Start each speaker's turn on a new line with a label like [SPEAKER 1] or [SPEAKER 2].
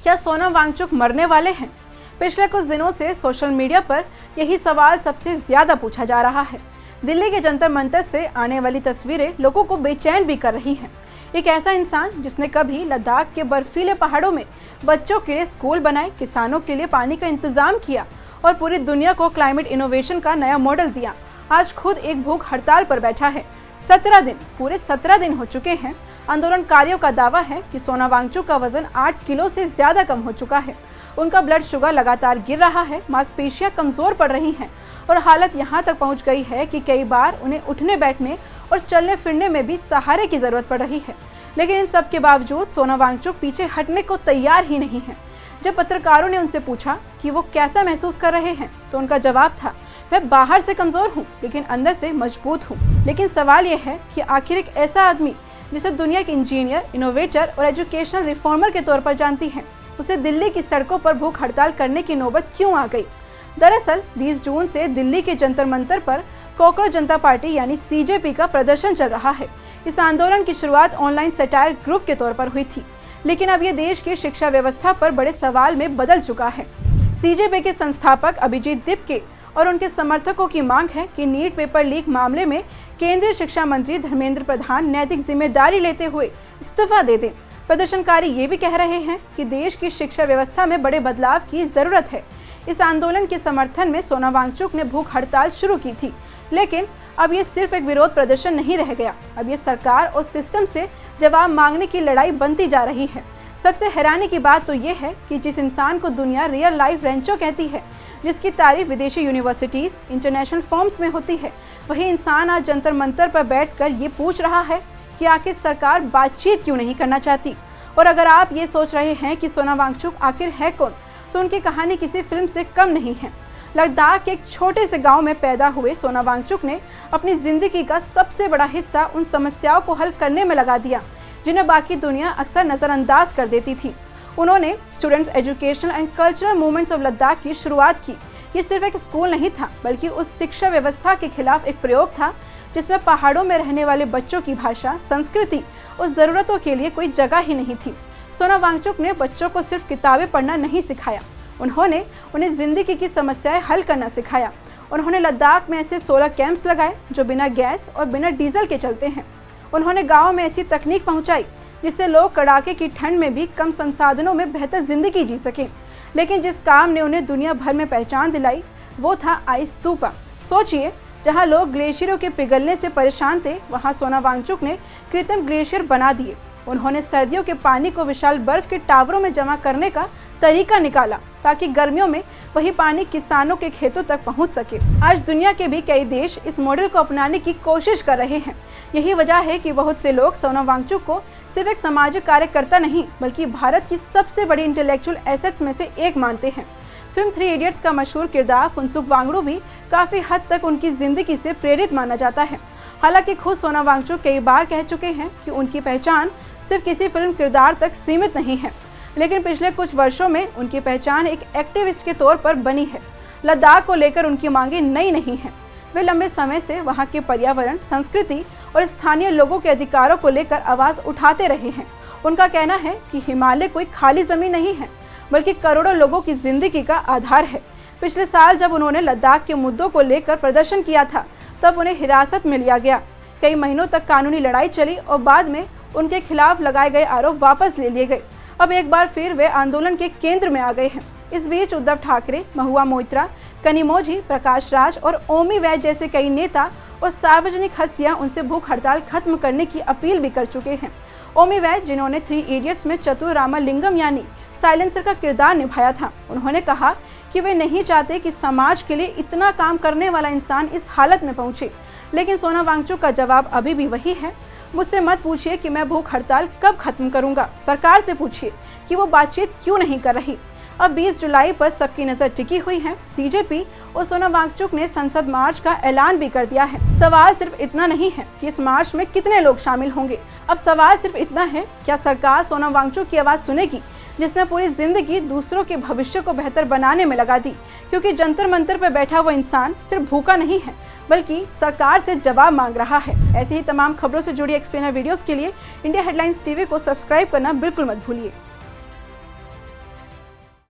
[SPEAKER 1] क्या सोनम वांगचुक मरने वाले हैं? पिछले कुछ दिनों से सोशल मीडिया पर यही सवाल सबसे ज्यादा पूछा जा रहा है। दिल्ली के जंतर मंतर से आने वाली तस्वीरें लोगों को बेचैन भी कर रही हैं। एक ऐसा इंसान जिसने कभी लद्दाख के बर्फीले पहाड़ों में बच्चों के लिए स्कूल बनाए, किसानों के लिए पानी का इंतजाम किया और पूरी दुनिया को क्लाइमेट इनोवेशन का नया मॉडल दिया, आज खुद एक भूख हड़ताल पर बैठा है। 17 दिन, पूरे 17 दिन हो चुके हैं। आंदोलनकारियों का दावा है कि सोनम वांगचुक का वजन 8 किलो से ज्यादा कम हो चुका है। उनका ब्लड शुगर लगातार गिर रहा है, मांसपेशियां कमजोर पड़ रही हैं और हालत यहां तक पहुंच गई है कि कई बार उन्हें उठने बैठने और चलने फिरने में भी सहारे की जरूरत पड़ रही है। लेकिन इन सब के बावजूद सोनम वांगचुक पीछे हटने को तैयार ही नहीं है। जब पत्रकारों ने उनसे पूछा कि वो कैसा महसूस कर रहे हैं, तो उनका जवाब था, मैं बाहर से कमजोर हूँ लेकिन अंदर से मजबूत हूँ। लेकिन सवाल यह है कि आखिर एक ऐसा आदमी जिसे दुनिया के इंजीनियर, इनोवेटर और एजुकेशनल रिफॉर्मर के तौर पर जानती है, उसे दिल्ली की सड़कों पर भूख हड़ताल करने की नौबत क्यों आ गई? दरअसल 20 जून से दिल्ली के जंतर मंतर पर कॉकरोच जनता पार्टी यानी सीजेपी का प्रदर्शन चल रहा है। इस आंदोलन की शुरुआत ऑनलाइन सटायर ग्रुप के तौर पर हुई थी, लेकिन अब ये देश की शिक्षा व्यवस्था पर बड़े सवाल में बदल चुका है। सीजेपी के संस्थापक अभिजीत दीपके और उनके समर्थकों की मांग है कि नीट पेपर लीक मामले में केंद्रीय शिक्षा मंत्री धर्मेंद्र प्रधान नैतिक जिम्मेदारी लेते हुए इस्तीफा दे दें। प्रदर्शनकारी ये भी कह रहे हैं कि देश की शिक्षा व्यवस्था में बड़े बदलाव की जरूरत है। इस आंदोलन के समर्थन में सोनम वांगचुक ने भूख हड़ताल शुरू की थी, लेकिन अब ये सिर्फ एक विरोध प्रदर्शन नहीं रह गया। अब ये सरकार और सिस्टम से जवाब मांगने की लड़ाई बनती जा रही है। सबसे हैरानी की बात तो ये है कि जिस इंसान को दुनिया रियल लाइफ रेंचो कहती है, जिसकी तारीफ विदेशी यूनिवर्सिटीज, इंटरनेशनल फॉर्म्स में होती है, वही इंसान आज जंतर मंतर पर बैठकर ये पूछ रहा है कि आखिर सरकार बातचीत क्यों नहीं करना चाहती। और अगर आप ये सोच रहे हैं कि सोनम वांगचुक आखिर है कौन, तो उनकी कहानी किसी फिल्म से कम नहीं है। लद्दाख के एक छोटे से गांव में पैदा हुए सोनम वांगचुक ने अपनी जिंदगी का सबसे बड़ा हिस्सा उन समस्याओं को हल करने में लगा दिया जिन्हें बाकी दुनिया अक्सर नजरअंदाज कर देती थी। उन्होंने students educational and cultural movements of Ladakh की शुरुआत की। ये सिर्फ एक स्कूल नहीं था, बल्कि उस शिक्षा व्यवस्था के खिलाफ एक प्रयोग था जिसमें पहाड़ों में रहने वाले बच्चों की भाषा, संस्कृति और ज़रूरतों के लिए कोई जगह ही नहीं थी। सोनम वांगचुक ने बच्चों को सिर्फ किताबें पढ़ना नहीं सिखाया, उन्होंने उन्हें जिंदगी की समस्याएं हल करना सिखाया। उन्होंने लद्दाख में ऐसे 16 कैंप्स लगाए जो बिना गैस और बिना डीजल के चलते हैं। उन्होंने गाँव में ऐसी तकनीक पहुँचाई जिससे लोग कड़ाके की ठंड में भी कम संसाधनों में बेहतर जिंदगी जी सकें। लेकिन जिस काम ने उन्हें दुनिया भर में पहचान दिलाई वो था आइस स्तूपा। सोचिए, जहां लोग ग्लेशियरों के पिघलने से परेशान थे, वहां सोनम वांगचुक ने कृत्रिम ग्लेशियर बना दिए। उन्होंने सर्दियों के पानी को विशाल बर्फ के टावरों में जमा करने का तरीका निकाला ताकि गर्मियों में वही पानी किसानों के खेतों तक पहुंच सके। आज दुनिया के भी कई देश इस मॉडल को अपनाने की कोशिश कर रहे हैं। यही वजह है कि बहुत से लोग सोनम वांगचुक को सिर्फ एक सामाजिक कार्यकर्ता नहीं, बल्कि भारत की सबसे बड़ी इंटेलेक्चुअल एसेट्स में से एक मानते हैं। फिल्म 3 इडियट्स का मशहूर किरदार फुनसुक वांगडू भी काफी हद तक उनकी जिंदगी से प्रेरित माना जाता है। हालांकि खुद सोनम वांगचुक कई बार कह चुके हैं कि उनकी पहचान सिर्फ किसी फिल्म किरदार तक सीमित नहीं है, लेकिन पिछले कुछ वर्षों में उनकी पहचान एक एक्टिविस्ट के तौर पर बनी है। लद्दाख को लेकर उनकी मांगे नई नहीं हैं। वे लंबे समय से वहां के पर्यावरण, संस्कृति और स्थानीय लोगों के अधिकारों को लेकर आवाज उठाते रहे हैं। उनका कहना है कि हिमालय कोई खाली जमीन नहीं है, बल्कि करोड़ों लोगों की जिंदगी का आधार है। पिछले साल जब उन्होंने लद्दाख के मुद्दों को लेकर प्रदर्शन किया था, तब उन्हें हिरासत में लिया गया। कई महीनों तक कानूनी लड़ाई चली और बाद में उनके खिलाफ लगाए गए आरोप वापस ले लिए गए। अब एक बार फिर वे आंदोलन के केंद्र में आ गए हैं। इस बीच उद्धव ठाकरे, महुआ मोइत्रा, कनिमोझी, प्रकाश राज और ओमी वैद्य जैसे कई नेता और सार्वजनिक हस्तियां उनसे भूख हड़ताल खत्म करने की अपील भी कर चुके हैं। ओमी वैद्य, जिन्होंने 3 इडियट्स में चतुर रामालिंगम यानी साइलेंसर का किरदार निभाया था, उन्होंने कहा कि वे नहीं चाहते कि समाज के लिए इतना काम करने वाला इंसान इस हालत में पहुंचे। लेकिन सोनम वांगचुक का जवाब अभी भी वही है, मुझसे मत पूछिए कि मैं भूख हड़ताल कब खत्म करूंगा, सरकार से पूछिए कि वो बातचीत क्यों नहीं कर रही। अब 20 जुलाई पर सबकी नजर टिकी हुई है। सीजेपी और सोनम वांगचुक ने संसद मार्च का ऐलान भी कर दिया है। सवाल सिर्फ इतना नहीं है कि इस मार्च में कितने लोग शामिल होंगे, अब सवाल सिर्फ इतना है, क्या सरकार सोनम वांगचुक की आवाज सुनेगी, जिसने पूरी जिंदगी दूसरों के भविष्य को बेहतर बनाने में लगा दी। क्योंकि जंतर मंतर पर बैठा हुआ इंसान सिर्फ भूखा नहीं है, बल्कि सरकार से जवाब मांग रहा है। ऐसी ही तमाम खबरों से जुड़ी एक्सप्लेनर वीडियोस के लिए इंडिया हेडलाइंस टीवी को सब्सक्राइब करना बिल्कुल मत भूलिए।